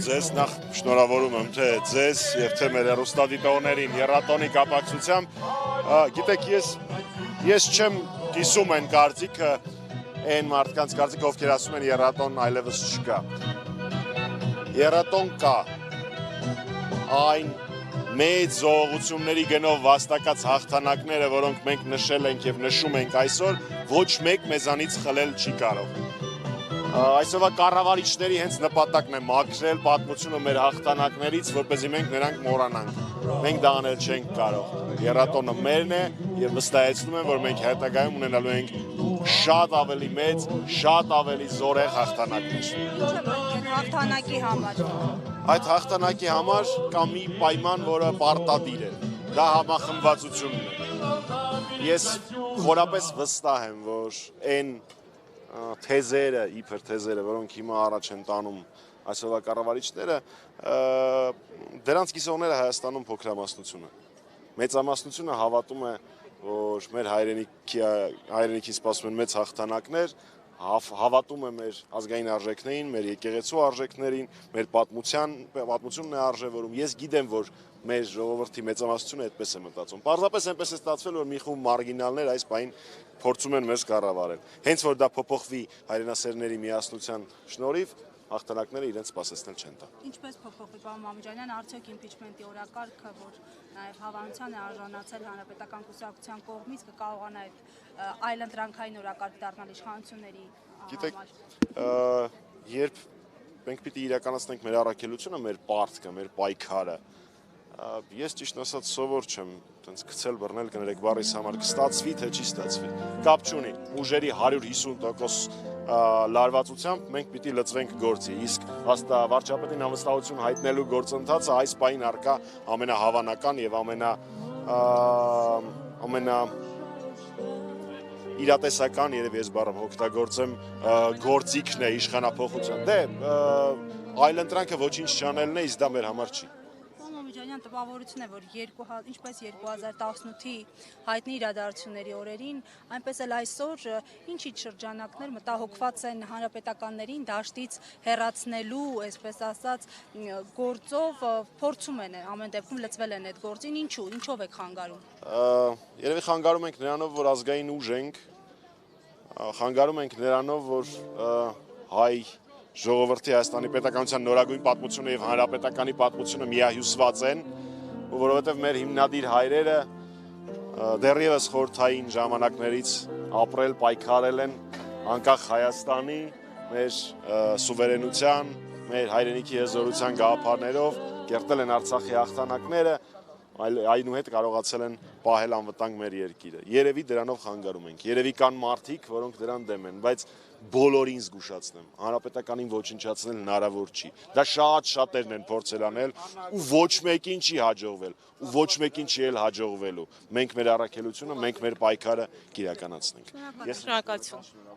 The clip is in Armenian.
ձեզ, նախ շնորհավորում եմ թե ձեզ եւ թե մեր հեռուստադիտողներին եռատոնի կապակցությամբ։ Գիտեք, ես չեմ կիսում այն կարծիքը, այն մարդկանց կարծիքը, ովքեր ասում են եռատոն այլևս չկա։ Եռատոն կա։ Այն մեծ զողողությունների գնով վաստակած հաղթանակները, որոնք մենք նշել ենք եւ նշում ենք այսօր, ոչ մեկ մեզանից խլել չի կարող։ Այսօրվա կառավարիչների հենց նպատակն է մաքրել պատմությունը մեր հաղթանակներից, որպեսզի մենք նրանք մոռանանք։ Մենք դա անել չենք կարող։ Եռատոնը մերն է եւ վստահեցնում եմ, որ մենք հետագայում ունենալու ենք շատ ավելի մեծ, շատ ավելի զորեղ հաղթանակներ։ Հաղթանակի համար։ Այդ հաղթանակի համար կա մի պայման, որը պարտադիր է։ Դա համախմբվածությունն է։ Ես խորապես վստահ եմ, որ այն թեզերը, իբր թեզերը, որոնք հիմա առաջ են տանում այսօրվա կառավարիչները, դրանց կիսողները Հայաստանում փոքրամասնությունը։ Մեծամասնությունը հավատում է, որ մեր հայրենիքին սպասում են մեծ հաղթանակներ, հավատում է մեր ազգային արժեքներին, մեր եկեղեցու արժեքներին, մեր պատմությունն է արժևորում։ Ես գիտեմ, որ մեր ժողովրդի մեծամասնությունը այդպես է մտածում։ Պարզապես այնպես է ստացվել, որ մի խումբ մարգինալներ այս պահին փորձում են մեզ կառավարել։ Հենց որ դա փոփոխվի հայրենասերների միասնության շնորհիվ, հաղթանակները իրենց սպասեցնել չեն տա։ Ինչպես փոփոխվի, պարոն Մամուջանյան, արդյոք իմպիչմենտի օրակարգը, որ նաև հավանության է արժանացել հանրապետական կուսակցության կողմից, կկարողանա այդ այլընտրանքային օրակարգ դառնալ իշխանությունների համար։ Գիտեք, երբ մենք պիտի իրականացնենք մեր առաքելությունը, մեր պարտքը, մեր պայքարը, ես ճիշտ ասած սովոր չեմ տենց գցել բռնել կներեք բառիս համար կստացվի թե չի ստացվի կապ չունի ուժերի 150% լարվածությամբ մենք պիտի լծվենք գործի իսկ վարչապետին անվստահություն հայտնելու գործընթացը այս պահին առկա ամենահավանական եւ ամենա իրատեսական երևի ես բառը օգտագործեմ գործիքն է իշխանափոխության դե այլընտրանքը ոչինչ չանելն է իսկ դա մեր համար չի տպավորություն է, որ ինչպես 2018-ի հայտնի իրադարձությունների օրերին, այնպես էլ այսօր ինչի՞չ շրջանակներ մտահոգված են հանրապետականներին դաշտից հեռացնելու, այսպես ասած, գործով փորձում են ամեն դեպքում լծվել են այդ գործին, ինչով եք խանգարում։ Երևի խանգարում ենք նրանով, որ ազգային ուժ ենք, խանգարում ենք նրանով, որ հայ ժողովրդի Հայաստանի պետականության նորագույն պատմությունը եւ հանրապետականի պատմությունը միահյուսված են, որովհետեւ մեր հիմնադիր հայրերը դեռևս խորհրդային ժամանակներից ապրել, պայքարել են անկախ Հայաստանի, մեր սուվերենության, մեր հայրենիքի հզորության գաղափարներով, կերտել են Արցախի հաղթանակները, այնուհետ կարողացել են պահել անվտանգ մեր երկիրը։ Երևի դրանով խանգարում ենք։ Երևի կան մարդիկ, որոնք դրան դեմ են, բայց բոլորին զգուշացնեմ, հանրապետականին ոչնչացնել հնարավոր չի։ Դա շատերն են փորձել անել ու ոչ մեկին չի հաջողվել, ու ոչ մեկին չի էլ հաջողվելու։ Մենք մեր առաքելությունը, մենք մեր պայքարը կիրականացնենք։ Շնորհակալություն։